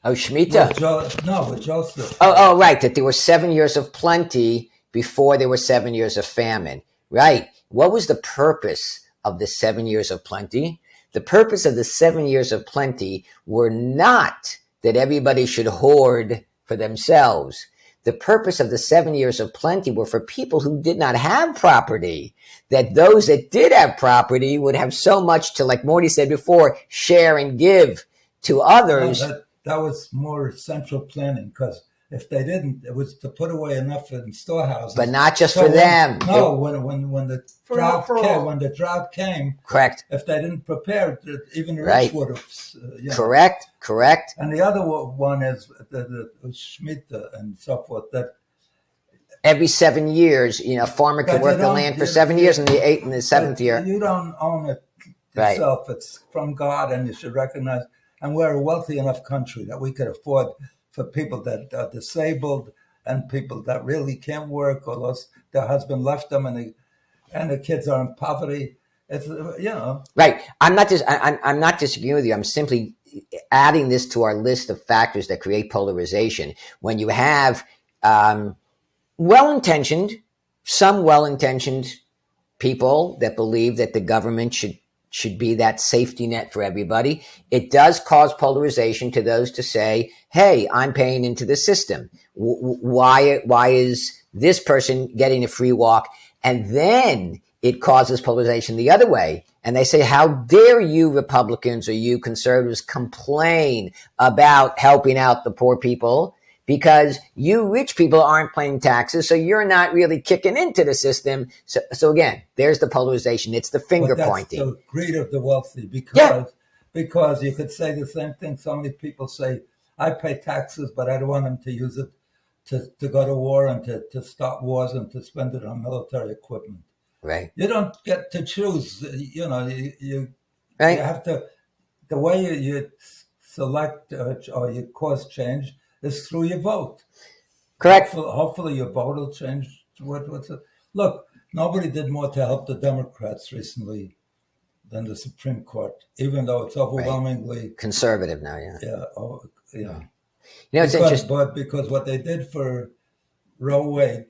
Shemitah.
With Joseph.
Oh, right. That there were 7 years of plenty before there were 7 years of famine. Right. What was the purpose of the 7 years of plenty? The purpose of the 7 years of plenty were not that everybody should hoard for themselves. The purpose of the 7 years of plenty were for people who did not have property, that those that did have property would have so much to, like Morty said before, share and give to others.
That was more central planning, because if they didn't, it was to put away enough in storehouses.
But not just for them.
When the drought came,
correct.
If they didn't prepare, even the rich would have.
Correct.
And the other one is the Shemitah and so forth. That
every 7 years, a farmer can work the land for 7 years, and in the seventh year,
you don't own it yourself. Right. It's from God, and you should recognize. And we're a wealthy enough country that we could afford for people that are disabled and people that really can't work, or lost their husband left them, and the kids are in poverty. It's
right. I'm not disagreeing with you. I'm simply adding this to our list of factors that create polarization. When you have well-intentioned, some well-intentioned people that believe that the government should be that safety net for everybody, it does cause polarization to those to say, hey, I'm paying into the system. Why is this person getting a free walk? And then it causes polarization the other way. And they say, how dare you Republicans or you conservatives complain about helping out the poor people, because you rich people aren't paying taxes, so you're not really kicking into the system. So again, there's the polarization. It's the finger pointing.
That's the greed of the wealthy, because you could say the same thing. So many people say, I pay taxes, but I don't want them to use it to go to war and to start wars and to spend it on military equipment.
Right.
You don't get to choose. You
right.
You have to. The way you select or you cause change is through your vote.
Correct.
Hopefully your vote will change. Look, nobody did more to help the Democrats recently than the Supreme Court, even though it's overwhelmingly
conservative now.
Yeah.
It's interesting.
But because what they did for Roe Wade,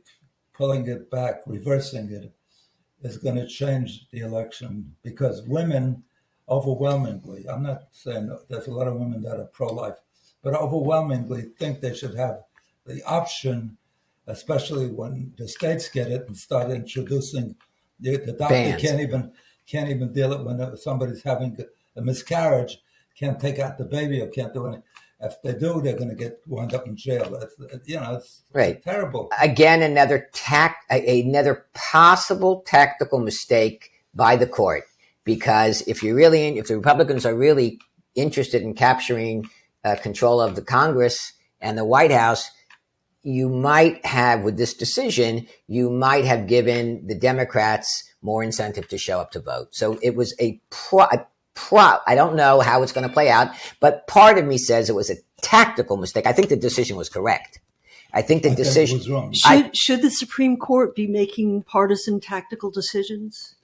pulling it back, reversing it, is going to change the election, because women overwhelmingly, I'm not saying there's a lot of women that are pro-life, but overwhelmingly think they should have the option, especially when the states get it and start introducing the doctor
bans.
can't even deal it when somebody's having a miscarriage, can't take out the baby or can't do anything. If they do, they're going to wind up in jail. It's terrible.
Again, another possible tactical mistake by the court, because if the Republicans are really interested in capturing control of the Congress and the White House, you might have, with this decision, you might have given the Democrats more incentive to show up to vote. So it was I don't know how it's going to play out, but part of me says it was a tactical mistake. I think the decision was correct. I think the decision
was wrong.
Should the Supreme Court be making partisan tactical decisions?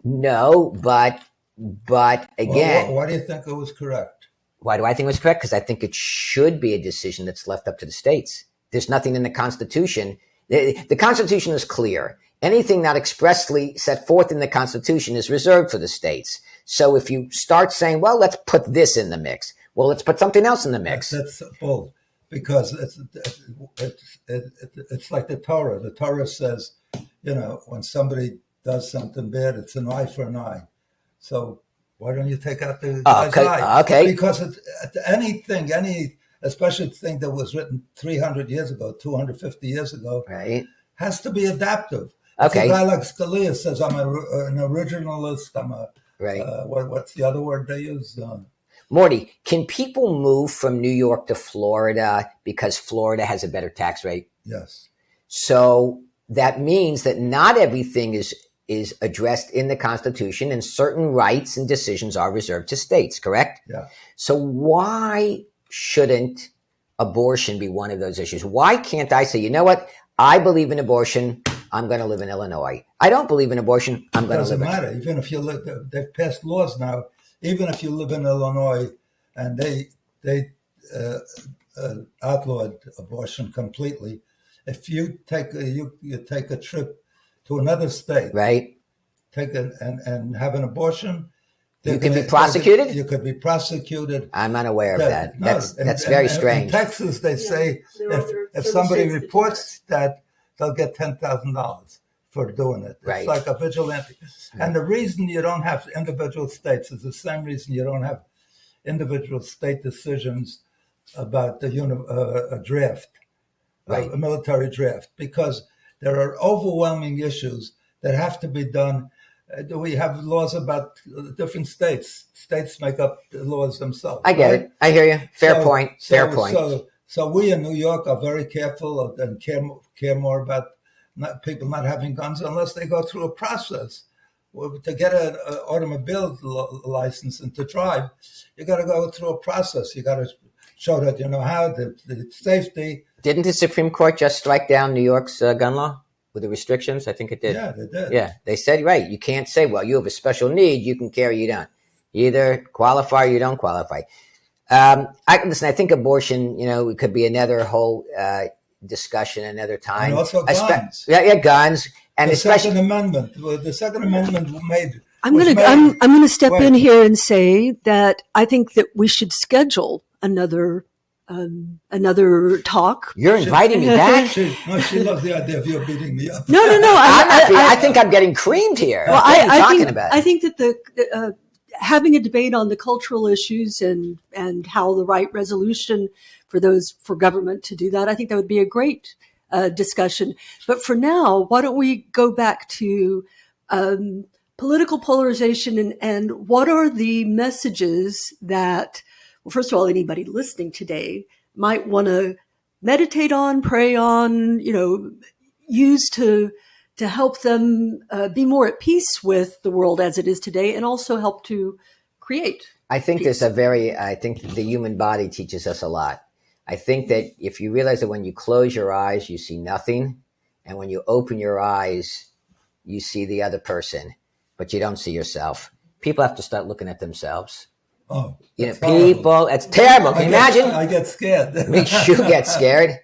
No, but again,
why do you think it was correct?
Why do I think it was correct? Because I think it should be a decision that's left up to the states. There's nothing in the Constitution. The Constitution is clear. Anything not expressly set forth in the Constitution is reserved for the states. So if you start saying, well, let's put this in the mix, well, let's put something else in the mix.
That's bold, because it's like the Torah. The Torah says, when somebody does something bad, it's an eye for an eye. So why don't you take out the guy's eye?
Okay.
Because especially thing that was written 300 years ago, 250 years ago, has to be adaptive.
Okay.
If a guy like Scalia says, I'm an originalist, I'm a, what's the other word they use?
Morty, can people move from New York to Florida because Florida has a better tax rate?
Yes.
So that means that not everything is addressed in the Constitution, and certain rights and decisions are reserved to states, correct?
Yeah.
So why shouldn't abortion be one of those issues? Why can't I say, you know what? I believe in abortion. I'm going to live in Illinois. I don't believe in abortion. I'm going to live in.
It doesn't matter. Even if you live, they've passed laws now. Even if you live in Illinois and they outlawed abortion completely, if you take a trip to another state, and have an abortion,
you can be prosecuted.
You could be prosecuted.
I'm unaware of that. That's very strange.
In Texas, they say if somebody reports that, they'll get $10,000 for doing it. It's like a vigilante. And the reason you don't have individual states is the same reason you don't have individual state decisions about a draft, a military draft, because there are overwhelming issues that have to be done. We have laws about different states. States make up the laws themselves.
I get it. I hear you. Fair point.
So we in New York are very careful and care more about people not having guns unless they go through a process. To get an automobile license and to drive, you got to go through a process. You got to show that you know how, the safety.
Didn't the Supreme Court just strike down New York's gun law with the restrictions? I think it did.
Yeah, they did.
Yeah, they said, you can't say, well, you have a special need, you can carry, you don't. You either qualify or you don't qualify. Listen, I think abortion, it could be another whole discussion another time.
And also guns.
Guns. And
the
especially
Second Amendment. The Second Amendment made.
I'm gonna step in here and say that I think that we should schedule another talk.
You're inviting me back?
She loves the idea of you beating me up.
No.
I think I'm getting creamed here.
Well,
what are you talking about?
I think that the having a debate on the cultural issues and how the right resolution for government to do that, I think that would be a great discussion. But for now, why don't we go back to political polarization and what are the messages that, well, first of all, anybody listening today might want to meditate on, pray on, use to help them be more at peace with the world as it is today, and also help to create.
I think
peace.
I think the human body teaches us a lot. I think that if you realize that when you close your eyes, you see nothing, and when you open your eyes, you see the other person, but you don't see yourself. People have to start looking at themselves.
Oh,
it's terrible. Can you imagine?
I get scared.
Makes you get scared.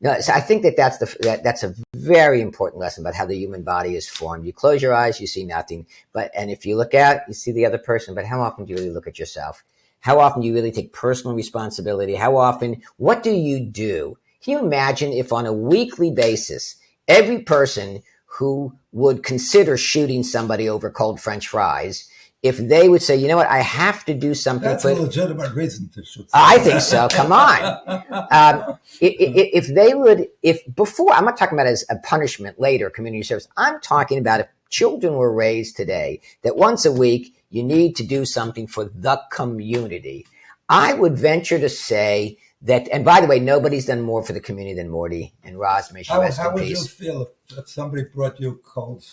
No, so I think that's a very important lesson about how the human body is formed. You close your eyes, you see nothing. And if you look out, you see the other person. But how often do you really look at yourself? How often do you really take personal responsibility? What do you do? Can you imagine if on a weekly basis, every person who would consider shooting somebody over cold French fries, if they would say, you know what, I have to do something.
That's a legitimate reason to shoot.
I think so. Come on. If before, I'm not talking about as a punishment later, community service. I'm talking about if children were raised today that once a week you need to do something for the community. I would venture to say that, and by the way, nobody's done more for the community than Morty and Roz. May she rest in peace.
How would you feel if somebody brought you cold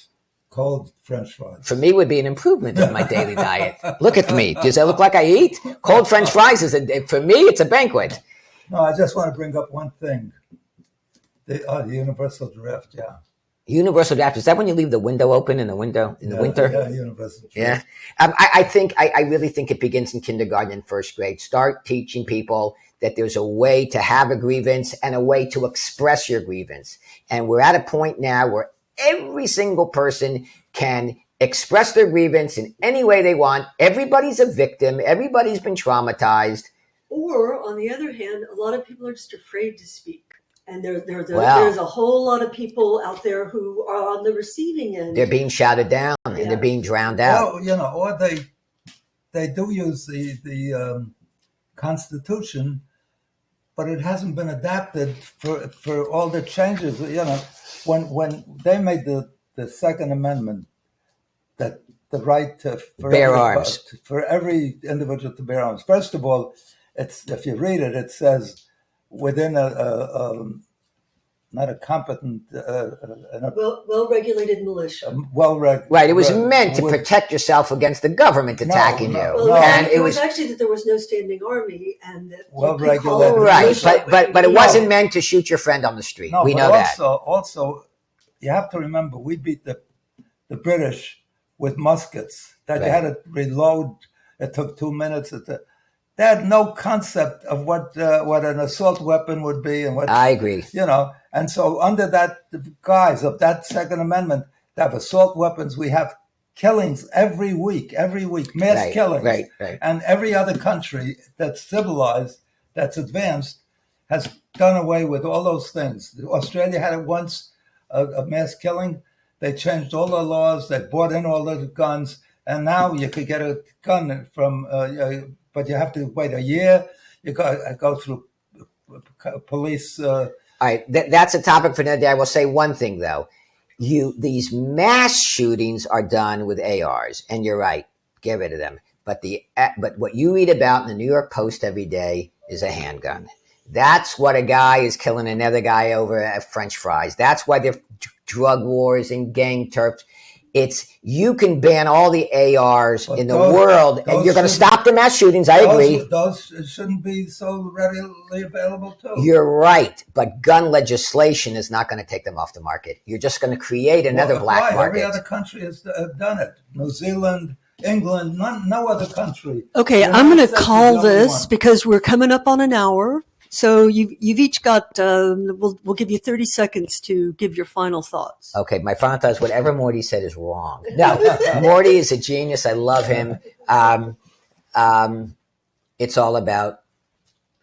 French fries?
For me, it would be an improvement in my daily diet. Look at me. Does that look like I eat? Cold French fries for me, it's a banquet.
No, I just want to bring up one thing. The universal draft, yeah.
Universal draft, is that when you leave the window open in the winter?
Yeah, universal draft.
Yeah. I really think it begins in kindergarten and first grade. Start teaching people that there's a way to have a grievance and a way to express your grievance. And we're at a point now where every single person can express their grievance in any way they want. Everybody's a victim. Everybody's been traumatized.
Or, on the other hand, a lot of people are just afraid to speak. And there's a whole lot of people out there who are on the receiving end.
They're being shouted down and they're being drowned out.
Well, or they do use the Constitution, but it hasn't been adapted for all the changes. When they made the Second Amendment, that the right to
bear arms
for every individual to bear arms. First of all, if you read it, it says within not a competent,
well-regulated militia.
Right. It was meant to protect yourself against the government attacking you.
And it was actually that there was no standing army and that
well-regulated.
Right. But it wasn't meant to shoot your friend on the street. We know that.
Also, you have to remember, we beat the British with muskets that you had to reload. It took 2 minutes. They had no concept of what an assault weapon would be and what.
I agree.
And so under that guise of that Second Amendment, they have assault weapons. We have killings every week, mass killings.
Right.
And every other country that's civilized, that's advanced, has done away with all those things. Australia had it once, a mass killing. They changed all the laws. They brought in all the guns. And now you could get a gun from, but you have to wait a year. You go through police.
All right, that's a topic for another day. I will say one thing, though. These mass shootings are done with ARs, and you're right. Get rid of them. But what you read about in the New York Post every day is a handgun. That's what a guy is killing another guy over at French fries. That's why there are drug wars and gang turfs. You can ban all the ARs in the world, and you're going to stop the mass shootings. I agree.
Those shouldn't be so readily available, too.
You're right, but gun legislation is not going to take them off the market. You're just going to create another black market.
Every other country has done it. New Zealand, England, no other country.
Okay,
The
I'm
United
going to
States is
call
the only
this
one.
because we're coming up on an hour. So you've each got. We'll give you 30 seconds to give your final thoughts.
Okay, my final thought is whatever Morty said is wrong. No, Morty is a genius. I love him. It's all about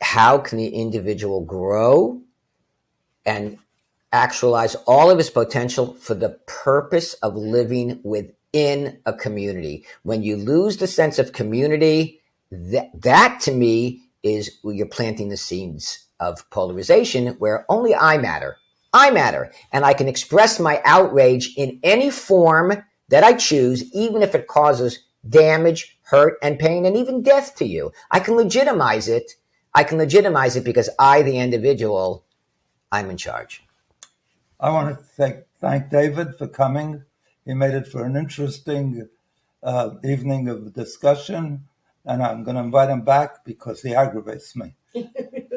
how can the individual grow and actualize all of his potential for the purpose of living within a community. When you lose the sense of community, that to me is where you're planting the seeds of polarization, where only I matter. I matter. And I can express my outrage in any form that I choose, even if it causes damage, hurt, and pain, and even death to you. I can legitimize it. Because I, the individual, I'm in charge.
I want to thank David for coming. He made it for an interesting evening of discussion, and I'm going to invite him back because he aggravates me.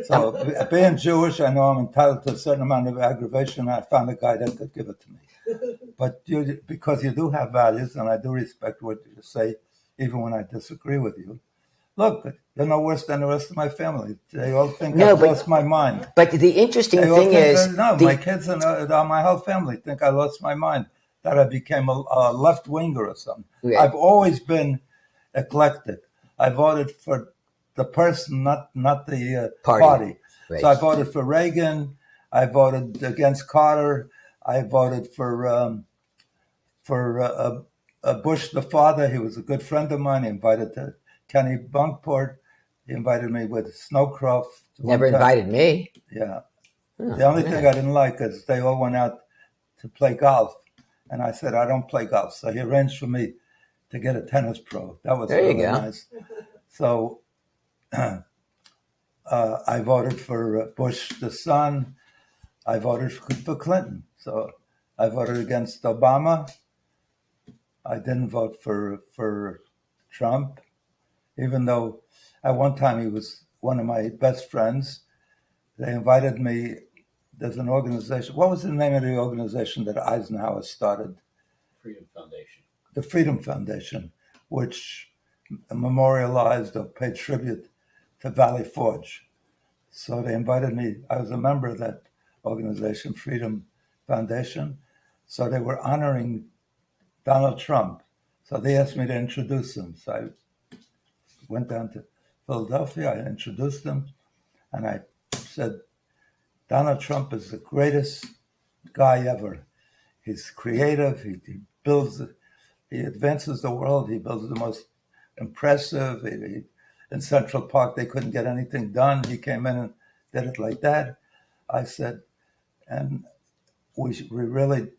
So being Jewish, I know I'm entitled to a certain amount of aggravation. I found a guy that could give it to me. But because you do have values, and I do respect what you say, even when I disagree with you. Look, you're no worse than the rest of my family. They all think I've lost my mind.
But the interesting thing is...
my kids and my whole family think I lost my mind, that I became a left-winger or something. Yeah. I've always been eclectic. I voted for the person, not the party. Right. So I voted for Reagan. I voted against Carter. I voted for Bush the father. He was a good friend of mine. He invited to Kenny Bunkport. He invited me with Snowcroft.
Never invited me.
Yeah. Oh, the only thing I didn't like is they all went out to play golf. And I said, I don't play golf. So he arranged for me to get a tennis pro. That was really nice. So I voted for Bush the son. I voted for Clinton. So I voted against Obama. I didn't vote for Trump, even though at one time he was one of my best friends. They invited me. There's an organization. What was the name of the organization that Eisenhower started?
Freedom Foundation.
The Freedom Foundation, which memorialized or paid tribute to Valley Forge. So they invited me. I was a member of that organization, Freedom Foundation. So they were honoring Donald Trump. So they asked me to introduce him. So I went down to Philadelphia. I introduced him. And I said, Donald Trump is the greatest guy ever. He's creative. He builds, he advances the world. He builds the most impressive. In Central Park, they couldn't get anything done. He came in and did it like that. I said, and we really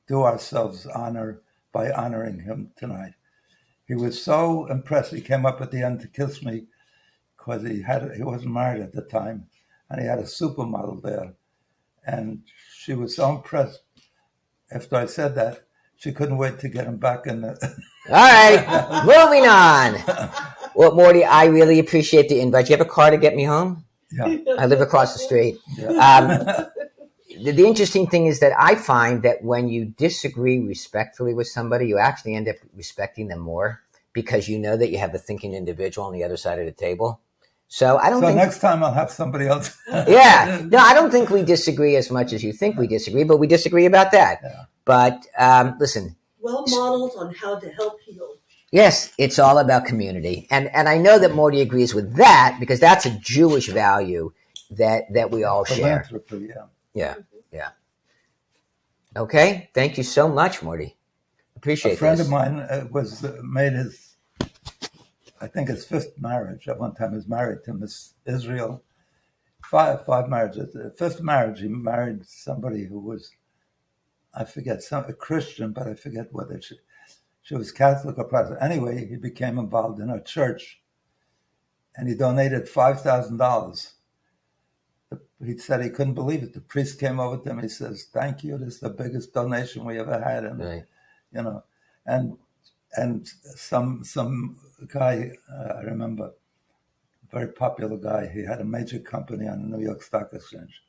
do ourselves honor by honoring him tonight. He was so impressed. He came up at the end to kiss me because he wasn't married at the time, and he had a supermodel there. And she was so impressed after I said that, she couldn't wait to get him back in the...
All right, moving on. Well, Morty, I really appreciate the invite. You have a car to get me home?
Yeah.
I live across the street.
Yeah.
The interesting thing is that I find that when you disagree respectfully with somebody, you actually end up respecting them more because you know that you have a thinking individual on the other side of the table. So I don't think...
next time I'll have somebody else.
Yeah. No, I don't think we disagree as much as you think we disagree, but we disagree about that. Yeah. But listen.
Well modeled on how to help heal.
Yes, it's all about community. And I know that Morty agrees with that because that's a Jewish value that we all share. Yeah. Yeah. Okay. Thank you so much, Morty. Appreciate it.
A friend of mine made his, I think his fifth marriage. At one time he was married to Miss Israel. Five marriages. The fifth marriage, he married somebody who was, I forget, a Christian, but I forget whether she was Catholic or Protestant. Anyway, he became involved in a church, and he donated $5,000. He said he couldn't believe it. The priest came over to him. He says, "Thank you. This is the biggest donation we ever had." And
right.
You know, and some guy I remember, a very popular guy. He had a major company on the New York Stock Exchange,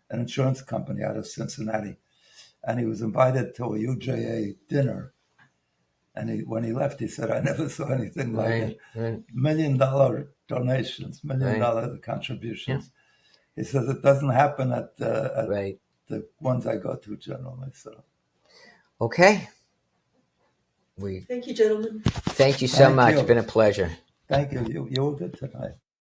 an insurance company out of Cincinnati, and he was invited to a UJA dinner. And when he left, he said, "I never saw anything like it.
Right.
$1 million donations, $1 million contributions." He says it doesn't happen at
Right.
the ones I go to generally. So,
Okay.
Thank you, gentlemen.
Thank you so
Thank
much.
you.
It's been a pleasure.
Thank you. You were good tonight.